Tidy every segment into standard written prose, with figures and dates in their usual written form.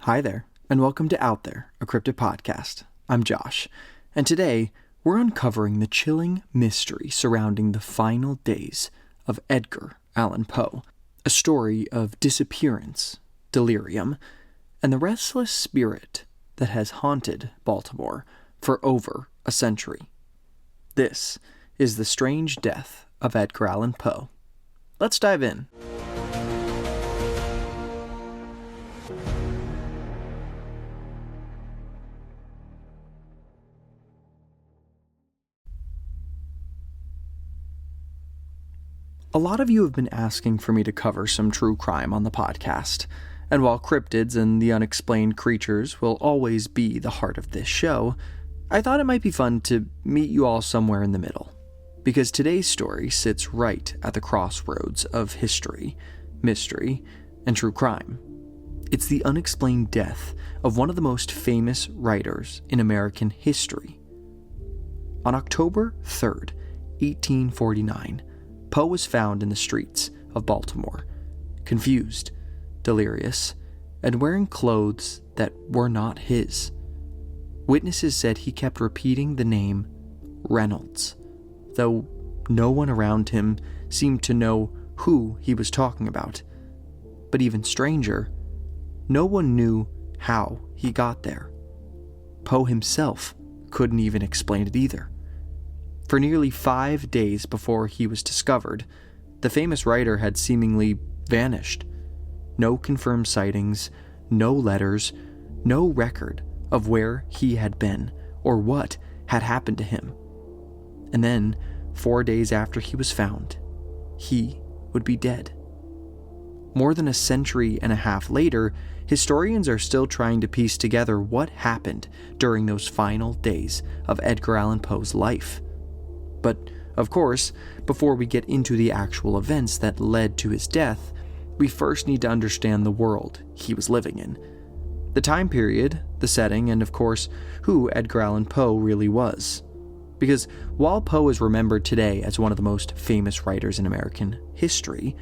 Hi there, and welcome to Out There, a cryptid podcast. I'm Josh, and today we're uncovering the chilling mystery surrounding the final days of Edgar Allan Poe, a story of disappearance, delirium, and the restless spirit that has haunted Baltimore for over a century. This is the strange death of Edgar Allan Poe. Let's dive in. A lot of you have been asking for me to cover some true crime on the podcast, and while cryptids and the unexplained creatures will always be the heart of this show, I thought it might be fun to meet you all somewhere in the middle, because today's story sits right at the crossroads of history, mystery, and true crime. It's the unexplained death of one of the most famous writers in American history. On October 3rd, 1849, Poe was found in the streets of Baltimore, confused, delirious, and wearing clothes that were not his. Witnesses said he kept repeating the name Reynolds, though no one around him seemed to know who he was talking about. But even stranger, no one knew how he got there. Poe himself couldn't even explain it either. For nearly 5 days before he was discovered, the famous writer had seemingly vanished. No confirmed sightings, no letters, no record of where he had been or what had happened to him. And then, 4 days after he was found, he would be dead. More than a century and a half later, historians are still trying to piece together what happened during those final days of Edgar Allan Poe's life. But, of course, before we get into the actual events that led to his death, we first need to understand the world he was living in. The time period, the setting, and of course, who Edgar Allan Poe really was. Because while Poe is remembered today as one of the most famous writers in American history,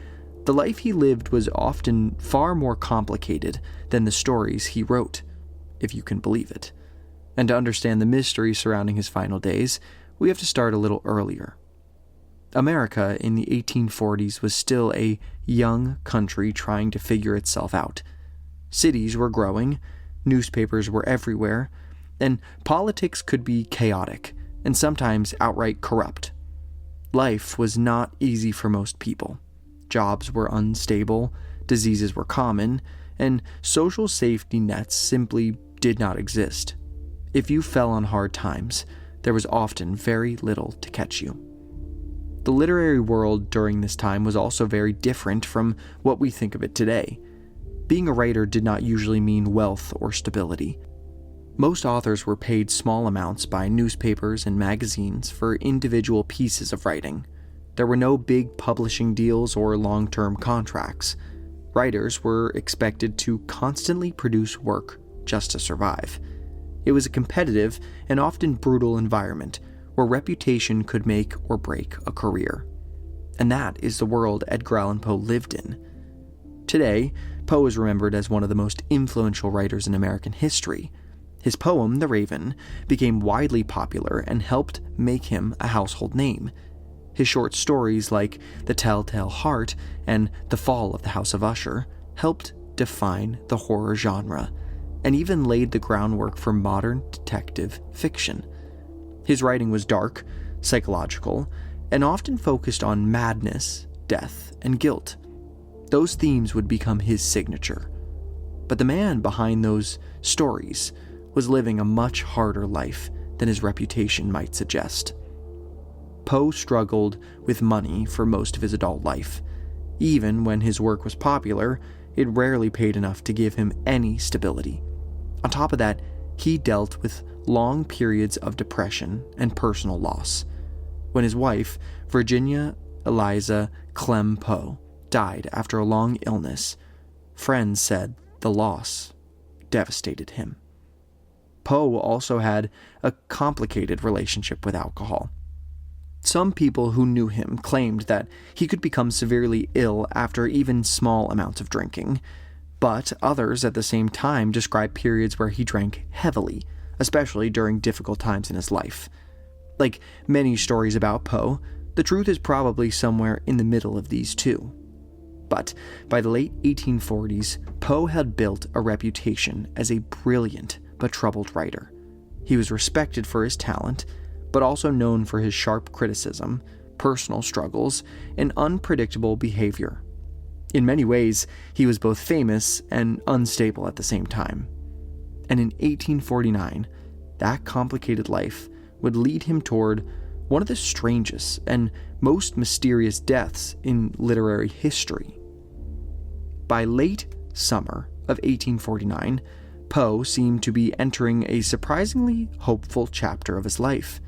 the life he lived was often far more complicated than the stories he wrote, if you can believe it. And to understand the mystery surrounding his final days, we have to start a little earlier. America in the 1840s was still a young country trying to figure itself out. Cities were growing, newspapers were everywhere, and politics could be chaotic and sometimes outright corrupt. Life was not easy for most people. Jobs were unstable, diseases were common, and social safety nets simply did not exist. If you fell on hard times, there was often very little to catch you. The literary world during this time was also very different from what we think of it today. Being a writer did not usually mean wealth or stability. Most authors were paid small amounts by newspapers and magazines for individual pieces of writing. There were no big publishing deals or long-term contracts. Writers were expected to constantly produce work just to survive. It was a competitive and often brutal environment where reputation could make or break a career. And that is the world Edgar Allan Poe lived in. Today, Poe is remembered as one of the most influential writers in American history. His poem, The Raven, became widely popular and helped make him a household name. His short stories like The Telltale Heart and The Fall of the House of Usher helped define the horror genre, and even laid the groundwork for modern detective fiction. His writing was dark, psychological, and often focused on madness, death, and guilt. Those themes would become his signature. But the man behind those stories was living a much harder life than his reputation might suggest. Poe struggled with money for most of his adult life. Even when his work was popular, it rarely paid enough to give him any stability. On top of that, he dealt with long periods of depression and personal loss. When his wife, Virginia Eliza Clem Poe, died after a long illness, friends said the loss devastated him. Poe also had a complicated relationship with alcohol. Some people who knew him claimed that he could become severely ill after even small amounts of drinking, but others at the same time describe periods where he drank heavily, especially during difficult times in his life. Like many stories about Poe, the truth is probably somewhere in the middle of these two. But by the late 1840s, Poe had built a reputation as a brilliant but troubled writer. He was respected for his talent, but also known for his sharp criticism, personal struggles, and unpredictable behavior. In many ways, he was both famous and unstable at the same time. And in 1849, that complicated life would lead him toward one of the strangest and most mysterious deaths in literary history. By late summer of 1849, Poe seemed to be entering a surprisingly hopeful chapter of his life.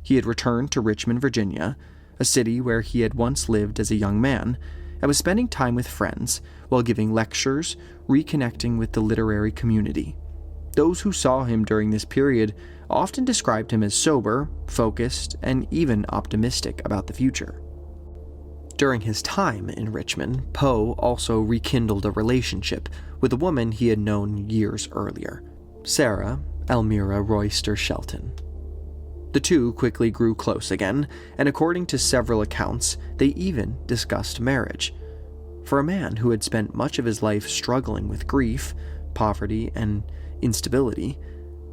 He had returned to Richmond, Virginia, a city where he had once lived as a young man, and was spending time with friends while giving lectures, reconnecting with the literary community. Those who saw him during this period often described him as sober, focused, and even optimistic about the future. During his time in Richmond, Poe also rekindled a relationship with a woman he had known years earlier, Sarah Elmira Royster Shelton. The two quickly grew close again, and according to several accounts, they even discussed marriage. For a man who had spent much of his life struggling with grief, poverty, and instability,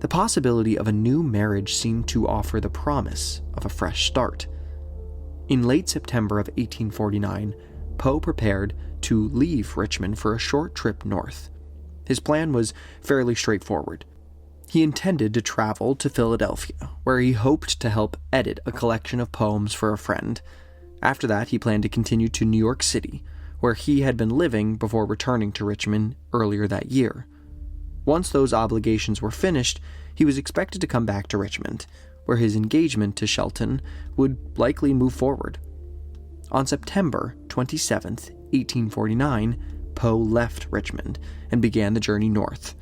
the possibility of a new marriage seemed to offer the promise of a fresh start. In late September of 1849, Poe prepared to leave Richmond for a short trip north. His plan was fairly straightforward. He intended to travel to Philadelphia, where he hoped to help edit a collection of poems for a friend. After that, he planned to continue to New York City, where he had been living before returning to Richmond earlier that year. Once those obligations were finished, he was expected to come back to Richmond, where his engagement to Shelton would likely move forward. On September 27, 1849, Poe left Richmond and began the journey north.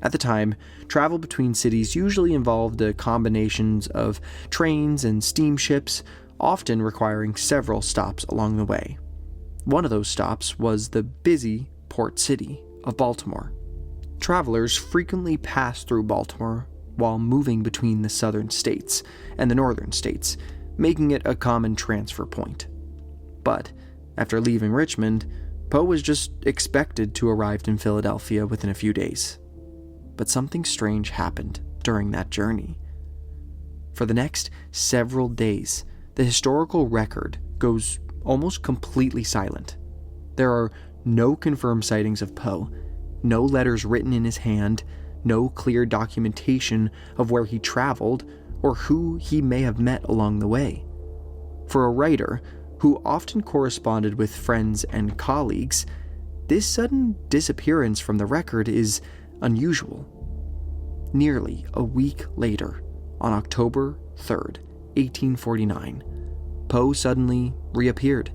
At the time, travel between cities usually involved the combinations of trains and steamships, often requiring several stops along the way. One of those stops was the busy port city of Baltimore. Travelers frequently passed through Baltimore while moving between the southern states and the northern states, making it a common transfer point. But after leaving Richmond, Poe was just expected to arrive in Philadelphia within a few days. But something strange happened during that journey. For the next several days, the historical record goes almost completely silent. There are no confirmed sightings of Poe, no letters written in his hand, no clear documentation of where he traveled or who he may have met along the way. For a writer who often corresponded with friends and colleagues, this sudden disappearance from the record is unusual. Nearly a week later, on October 3rd, 1849, Poe suddenly reappeared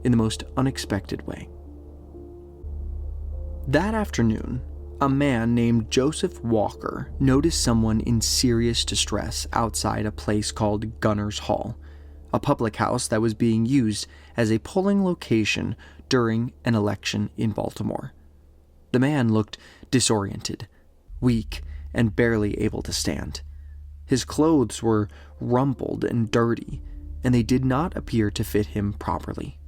in the most unexpected way. That afternoon, a man named Joseph Walker noticed someone in serious distress outside a place called Gunner's Hall, a public house that was being used as a polling location during an election in Baltimore. The man looked disoriented, weak, and barely able to stand. His clothes were rumpled and dirty, and they did not appear to fit him properly.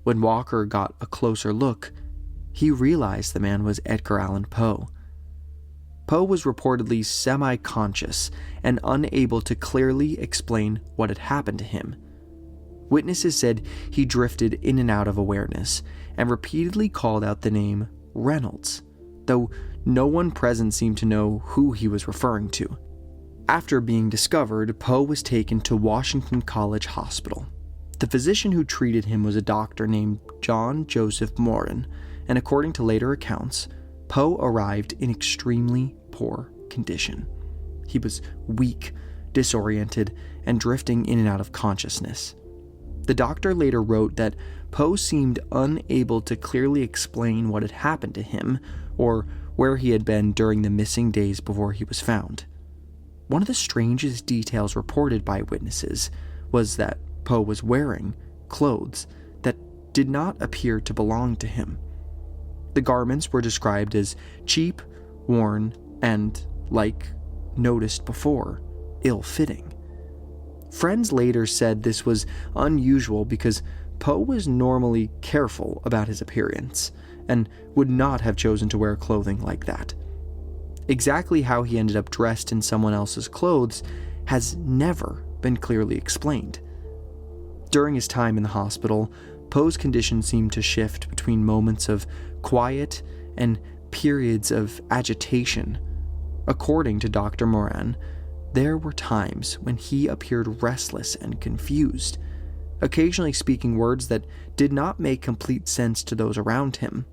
When Walker got a closer look, he realized the man was Edgar Allan Poe. Poe was reportedly semi-conscious and unable to clearly explain what had happened to him. Witnesses said he drifted in and out of awareness and repeatedly called out the name Reynolds, though no one present seemed to know who he was referring to. After being discovered, Poe was taken to Washington College Hospital. The physician who treated him was a doctor named John Joseph Morin, and according to later accounts, Poe arrived in extremely poor condition. He was weak, disoriented, and drifting in and out of consciousness. The doctor later wrote that Poe seemed unable to clearly explain what had happened to him or where he had been during the missing days before he was found. One of the strangest details reported by witnesses was that Poe was wearing clothes that did not appear to belong to him. The garments were described as cheap, worn, and, like noticed before, ill-fitting. Friends later said this was unusual because Poe was normally careful about his appearance and would not have chosen to wear clothing like that. Exactly how he ended up dressed in someone else's clothes has never been clearly explained. During his time in the hospital, Poe's condition seemed to shift between moments of quiet and periods of agitation. According to Dr. Moran, there were times when he appeared restless and confused, occasionally speaking words that did not make complete sense to those around him.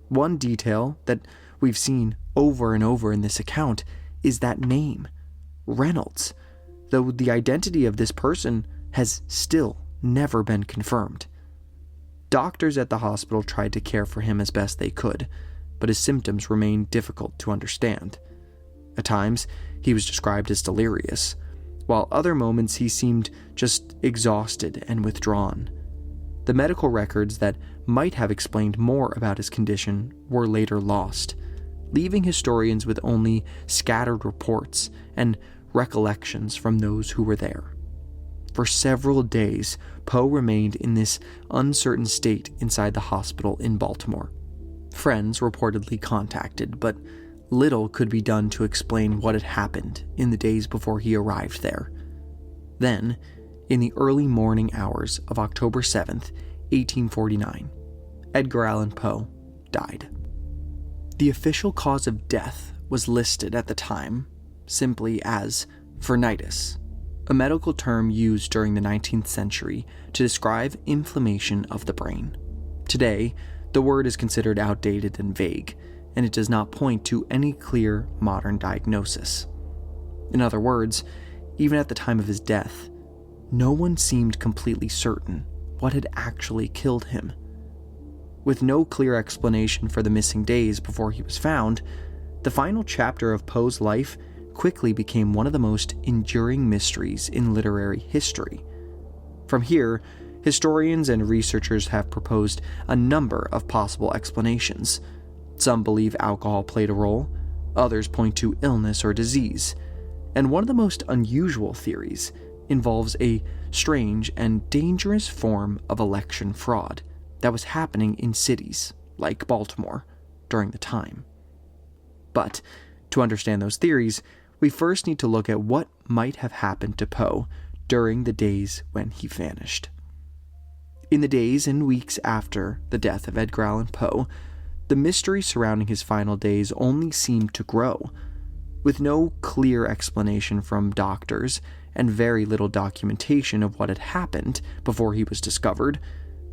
One detail that we've seen over and over in this account is that name, Reynolds, though the identity of this person has still never been confirmed. Doctors at the hospital tried to care for him as best they could, but his symptoms remained difficult to understand. At times, he was described as delirious, while other moments he seemed just exhausted and withdrawn. The medical records that might have explained more about his condition were later lost, leaving historians with only scattered reports and recollections from those who were there. For several days, Poe remained in this uncertain state inside the hospital in Baltimore. Friends reportedly contacted, but little could be done to explain what had happened in the days before he arrived there. Then, in the early morning hours of October 7th, 1849, Edgar Allan Poe died. The official cause of death was listed at the time simply as phrenitis, a medical term used during the 19th century to describe inflammation of the brain. Today, the word is considered outdated and vague, and it does not point to any clear modern diagnosis. In other words, even at the time of his death, no one seemed completely certain what had actually killed him. With no clear explanation for the missing days before he was found, the final chapter of Poe's life quickly became one of the most enduring mysteries in literary history. From here, historians and researchers have proposed a number of possible explanations. Some believe alcohol played a role, others point to illness or disease, and one of the most unusual theories involves a strange and dangerous form of election fraud that was happening in cities like Baltimore during the time. But to understand those theories, we first need to look at what might have happened to Poe during the days when he vanished. In the days and weeks after the death of Edgar Allan Poe, the mystery surrounding his final days only seemed to grow. With no clear explanation from doctors and very little documentation of what had happened before he was discovered,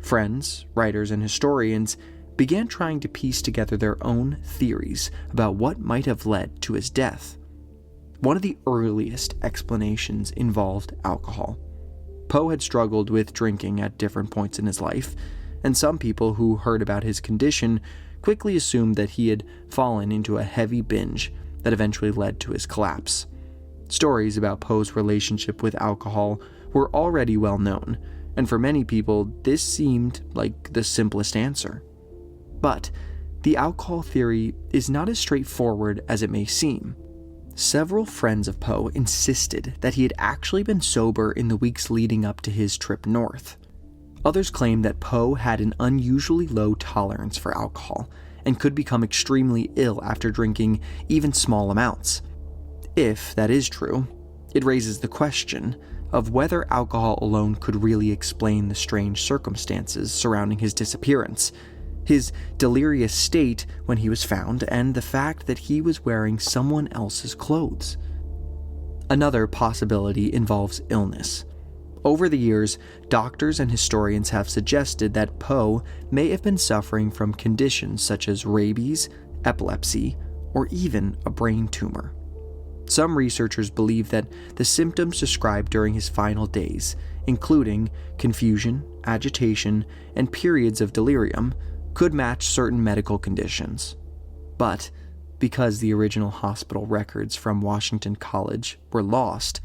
friends, writers, and historians began trying to piece together their own theories about what might have led to his death. One of the earliest explanations involved alcohol. Poe had struggled with drinking at different points in his life, and some people who heard about his condition quickly assumed that he had fallen into a heavy binge that eventually led to his collapse. Stories about Poe's relationship with alcohol were already well known, and for many people, this seemed like the simplest answer. But the alcohol theory is not as straightforward as it may seem. Several friends of Poe insisted that he had actually been sober in the weeks leading up to his trip north. Others claimed that Poe had an unusually low tolerance for alcohol and could become extremely ill after drinking even small amounts. If that is true, it raises the question of whether alcohol alone could really explain the strange circumstances surrounding his disappearance, his delirious state when he was found, and the fact that he was wearing someone else's clothes. Another possibility involves illness. Over the years, doctors and historians have suggested that Poe may have been suffering from conditions such as rabies, epilepsy, or even a brain tumor. Some researchers believe that the symptoms described during his final days, including confusion, agitation, and periods of delirium, could match certain medical conditions. But because the original hospital records from Washington College were lost,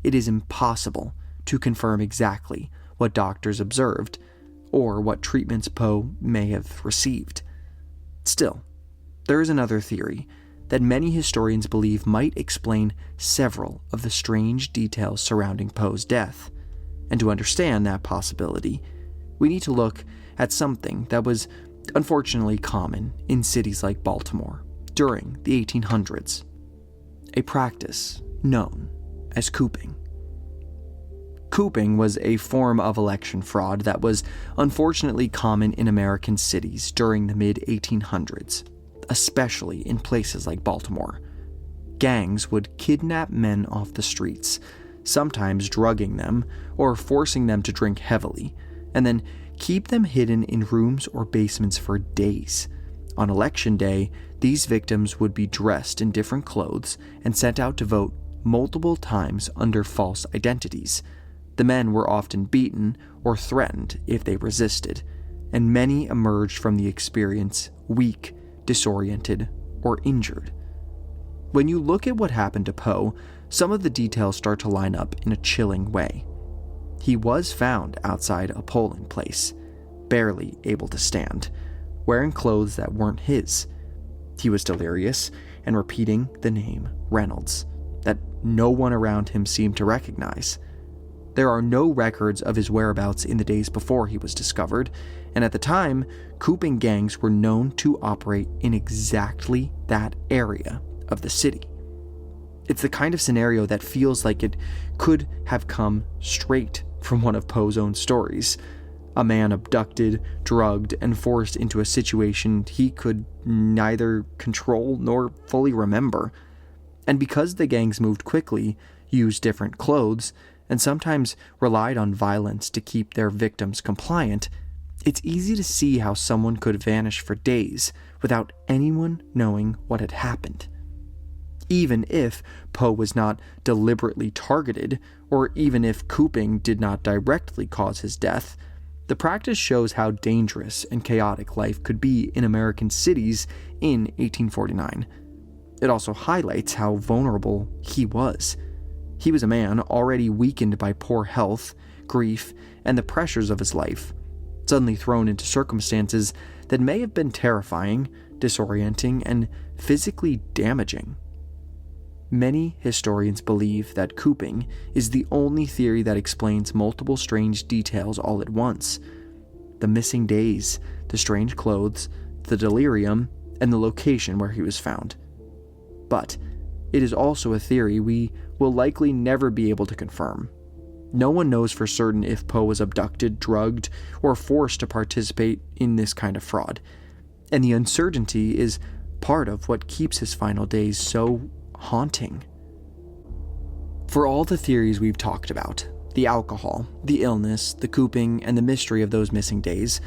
it is impossible to confirm exactly what doctors observed or what treatments Poe may have received. Still, there is another theory that many historians believe might explain several of the strange details surrounding Poe's death. And to understand that possibility, we need to look at something that was unfortunately common in cities like Baltimore during the 1800s, a practice known as cooping. Cooping was a form of election fraud that was unfortunately common in American cities during the mid-1800s, especially in places like Baltimore. Gangs would kidnap men off the streets, sometimes drugging them or forcing them to drink heavily, and then keep them hidden in rooms or basements for days. On election day, these victims would be dressed in different clothes and sent out to vote multiple times under false identities. The men were often beaten or threatened if they resisted, and many emerged from the experience weak, disoriented, or injured. When you look at what happened to Poe, some of the details start to line up in a chilling way. He was found outside a polling place, barely able to stand, wearing clothes that weren't his. He was delirious and repeating the name Reynolds, that no one around him seemed to recognize. There are no records of his whereabouts in the days before he was discovered, and at the time, cooping gangs were known to operate in exactly that area of the city. It's the kind of scenario that feels like it could have come straight from one of Poe's own stories. A man abducted, drugged, and forced into a situation he could neither control nor fully remember. And because the gangs moved quickly, used different clothes, and sometimes relied on violence to keep their victims compliant, it's easy to see how someone could vanish for days without anyone knowing what had happened. Even if Poe was not deliberately targeted, or even if cooping did not directly cause his death, the practice shows how dangerous and chaotic life could be in American cities in 1849. It also highlights how vulnerable he was. He was a man already weakened by poor health, grief, and the pressures of his life, suddenly thrown into circumstances that may have been terrifying, disorienting, and physically damaging. Many historians believe that cooping is the only theory that explains multiple strange details all at once. The missing days, the strange clothes, the delirium, and the location where he was found. But it is also a theory we will likely never be able to confirm. No one knows for certain if Poe was abducted, drugged, or forced to participate in this kind of fraud. And the uncertainty is part of what keeps his final days so haunting. For all the theories we've talked about, the alcohol, the illness, the cooping, and the mystery of those missing days,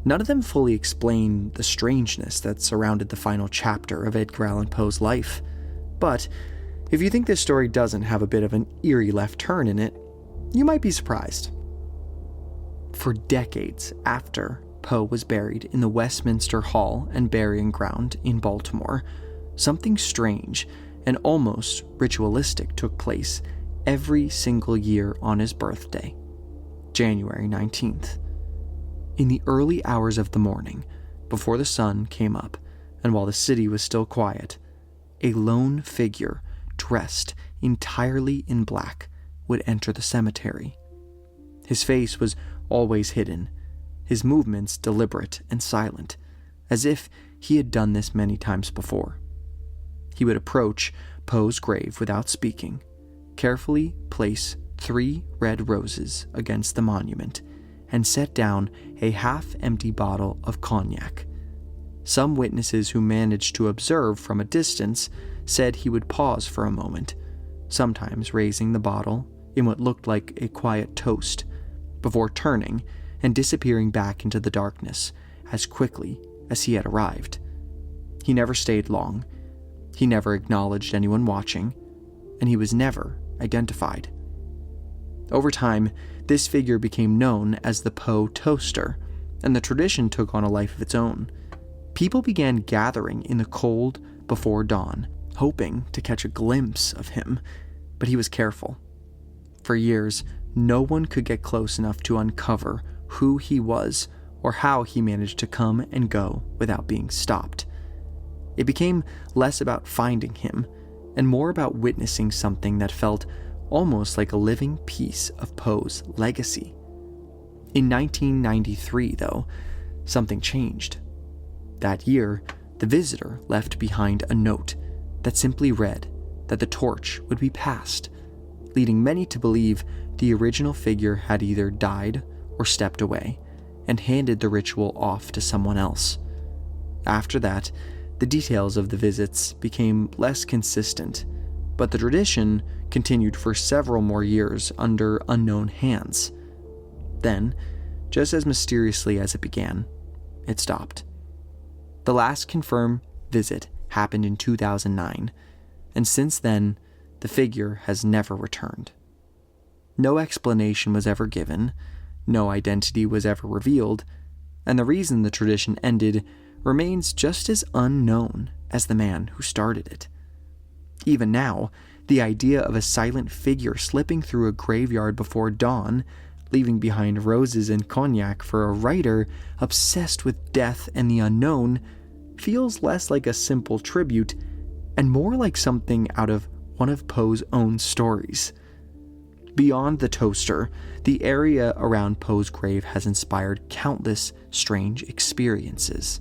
none of them fully explain the strangeness that surrounded the final chapter of Edgar Allan Poe's life. But if you think this story doesn't have a bit of an eerie left turn in it, you might be surprised. For decades after Poe was buried in the Westminster Hall and Burying Ground in Baltimore, something strange and almost ritualistic took place every single year on his birthday, January 19th. In the early hours of the morning, before the sun came up and while the city was still quiet, a lone figure dressed entirely in black would enter the cemetery. His face was always hidden, his movements deliberate and silent, as if he had done this many times before. He would approach Poe's grave without speaking, carefully place 3 red roses against the monument, and set down a half-empty bottle of cognac. Some witnesses who managed to observe from a distance said he would pause for a moment, sometimes raising the bottle in what looked like a quiet toast, before turning and disappearing back into the darkness as quickly as he had arrived. He never stayed long. He never acknowledged anyone watching, and he was never identified. Over time, this figure became known as the Poe Toaster, and the tradition took on a life of its own. People began gathering in the cold before dawn, hoping to catch a glimpse of him, but he was careful. For years, no one could get close enough to uncover who he was or how he managed to come and go without being stopped. It became less about finding him and more about witnessing something that felt almost like a living piece of Poe's legacy. In 1993, though, something changed. That year, the visitor left behind a note that simply read that the torch would be passed, leading many to believe the original figure had either died or stepped away and handed the ritual off to someone else. After that, the details of the visits became less consistent, but the tradition continued for several more years under unknown hands. Then, just as mysteriously as it began, it stopped. The last confirmed visit happened in 2009, and since then, the figure has never returned. No explanation was ever given, no identity was ever revealed, and the reason the tradition ended remains just as unknown as the man who started it. Even now, the idea of a silent figure slipping through a graveyard before dawn, leaving behind roses and cognac for a writer obsessed with death and the unknown, feels less like a simple tribute and more like something out of one of Poe's own stories. Beyond the toaster, the area around Poe's grave has inspired countless strange experiences.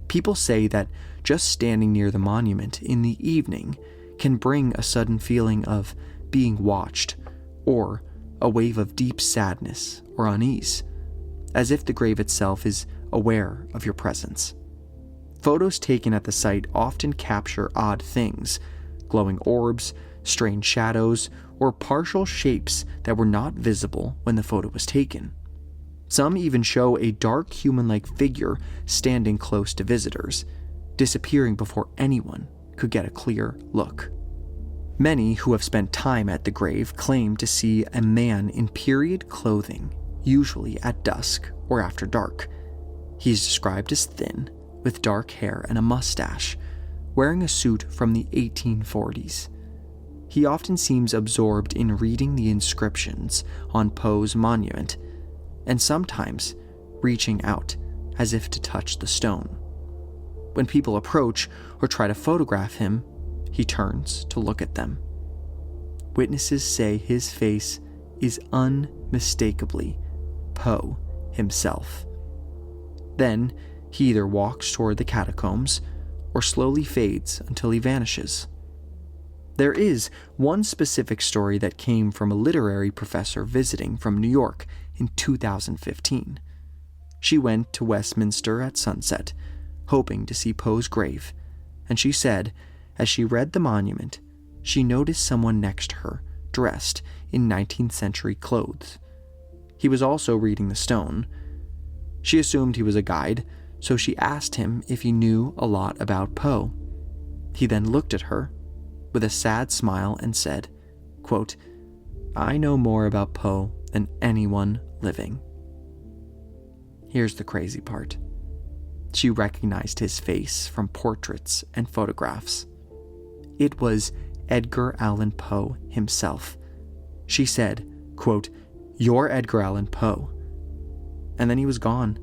People say that just standing near the monument in the evening can bring a sudden feeling of being watched, or a wave of deep sadness or unease, as if the grave itself is aware of your presence. Photos taken at the site often capture odd things, glowing orbs, strange shadows, or partial shapes that were not visible when the photo was taken. Some even show a dark human-like figure standing close to visitors, disappearing before anyone could get a clear look. Many who have spent time at the grave claim to see a man in period clothing, usually at dusk or after dark. He is described as thin, with dark hair and a mustache, wearing a suit from the 1840s. He often seems absorbed in reading the inscriptions on Poe's monument, and sometimes reaching out as if to touch the stone. When people approach or try to photograph him, he turns to look at them. Witnesses say his face is unmistakably Poe himself. Then he either walks toward the catacombs or slowly fades until he vanishes. There is one specific story that came from a literary professor visiting from New York in 2015. She went to Westminster at sunset, hoping to see Poe's grave, and she said, as she read the monument, she noticed someone next to her, dressed in 19th century clothes. He was also reading the stone. She assumed he was a guide, so she asked him if he knew a lot about Poe. He then looked at her with a sad smile and said, quote, "I know more about Poe than anyone living." Here's the crazy part. She recognized his face from portraits and photographs. It was Edgar Allan Poe himself. She said, quote, "You're Edgar Allan Poe." And then he was gone.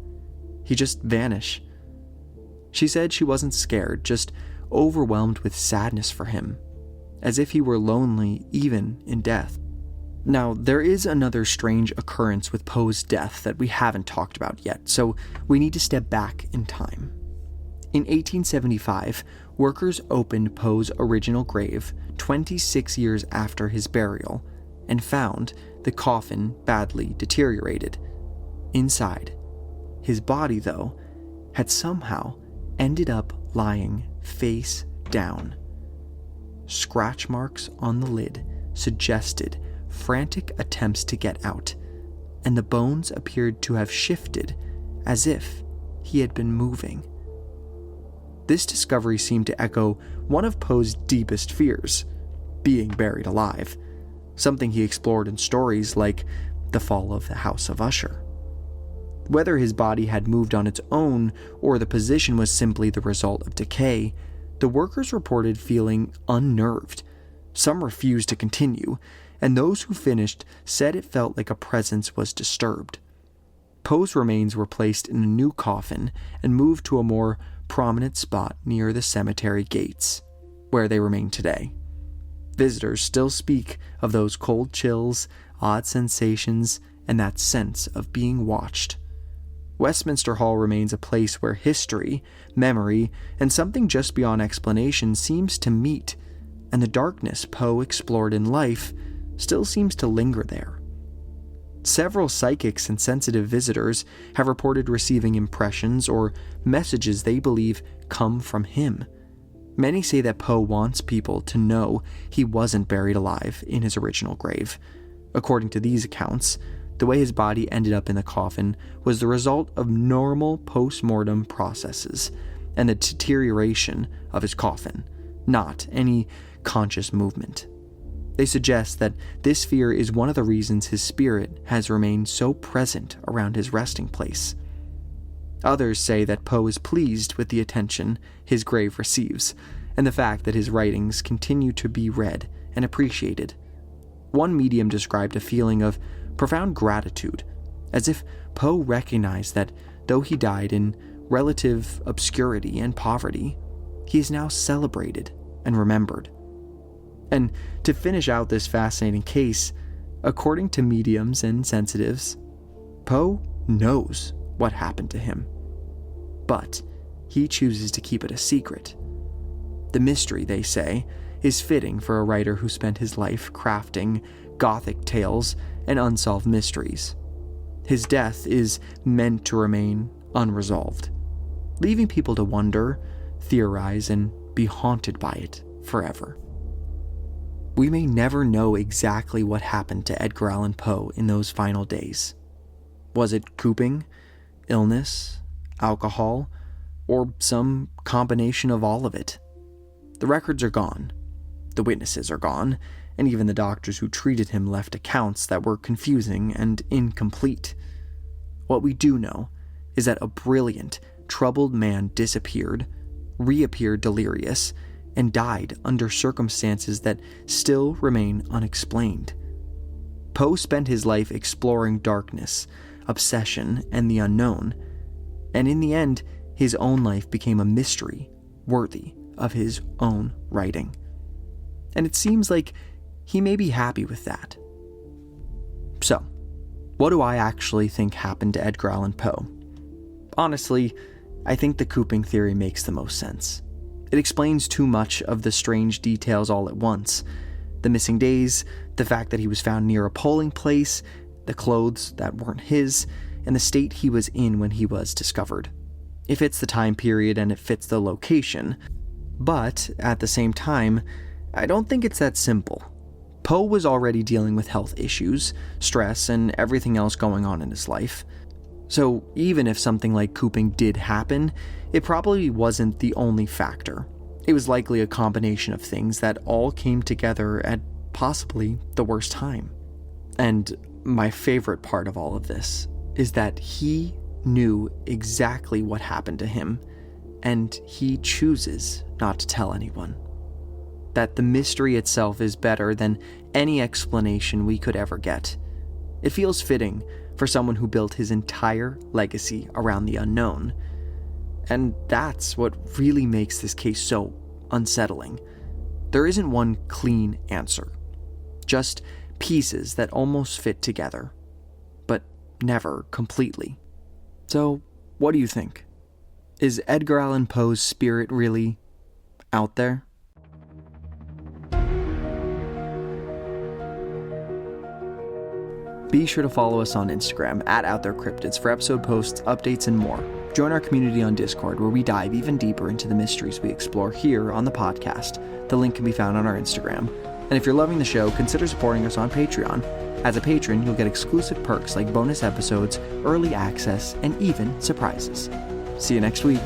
He just vanished. She said she wasn't scared, just overwhelmed with sadness for him, as if he were lonely even in death. Now, there is another strange occurrence with Poe's death that we haven't talked about yet, so we need to step back in time. In 1875, workers opened Poe's original grave 26 years after his burial and found the coffin badly deteriorated. Inside, his body, though, had somehow ended up lying face down. Scratch marks on the lid suggested frantic attempts to get out, and the bones appeared to have shifted as if he had been moving. This discovery seemed to echo one of Poe's deepest fears, being buried alive, something he explored in stories like The Fall of the House of Usher. Whether his body had moved on its own or the position was simply the result of decay, the workers reported feeling unnerved. Some refused to continue, and those who finished said it felt like a presence was disturbed. Poe's remains were placed in a new coffin and moved to a more prominent spot near the cemetery gates, where they remain today. Visitors still speak of those cold chills, odd sensations, and that sense of being watched. Westminster Hall remains a place where history, memory, and something just beyond explanation seems to meet, and the darkness Poe explored in life still seems to linger there. Several psychics and sensitive visitors have reported receiving impressions or messages they believe come from him. Many say that Poe wants people to know he wasn't buried alive in his original grave. According to these accounts, the way his body ended up in the coffin was the result of normal post-mortem processes and the deterioration of his coffin, not any conscious movement. They suggest that this fear is one of the reasons his spirit has remained so present around his resting place. Others say that Poe is pleased with the attention his grave receives, and the fact that his writings continue to be read and appreciated. One medium described a feeling of profound gratitude, as if Poe recognized that though he died in relative obscurity and poverty, he is now celebrated and remembered. And to finish out this fascinating case, according to mediums and sensitives, Poe knows what happened to him, but he chooses to keep it a secret. The mystery, they say, is fitting for a writer who spent his life crafting Gothic tales and unsolved mysteries. His death is meant to remain unresolved, leaving people to wonder, theorize, and be haunted by it forever. We may never know exactly what happened to Edgar Allan Poe in those final days. Was it cooping, illness, alcohol, or some combination of all of it? The records are gone, the witnesses are gone, and even the doctors who treated him left accounts that were confusing and incomplete. What we do know is that a brilliant, troubled man disappeared, reappeared delirious, and died under circumstances that still remain unexplained. Poe spent his life exploring darkness, obsession, and the unknown, and in the end, his own life became a mystery worthy of his own writing. And it seems like he may be happy with that. So, what do I actually think happened to Edgar Allan Poe? Honestly, I think the cooping theory makes the most sense. It explains too much of the strange details all at once. The missing days, the fact that he was found near a polling place, the clothes that weren't his, and the state he was in when he was discovered. It fits the time period and it fits the location. But, at the same time, I don't think it's that simple. Poe was already dealing with health issues, stress, and everything else going on in his life. So even if something like cooping did happen, it probably wasn't the only factor. It was likely a combination of things that all came together at possibly the worst time. And my favorite part of all of this is that he knew exactly what happened to him, and he chooses not to tell anyone. That the mystery itself is better than any explanation we could ever get. It feels fitting for someone who built his entire legacy around the unknown. And that's what really makes this case so unsettling. There isn't one clean answer, just pieces that almost fit together, but never completely. So, what do you think? Is Edgar Allan Poe's spirit really out there? Be sure to follow us on Instagram @OutThereCryptids for episode posts, updates, and more. Join our community on Discord where we dive even deeper into the mysteries we explore here on the podcast. The link can be found on our Instagram. And if you're loving the show, consider supporting us on Patreon. As a patron, you'll get exclusive perks like bonus episodes, early access, and even surprises. See you next week.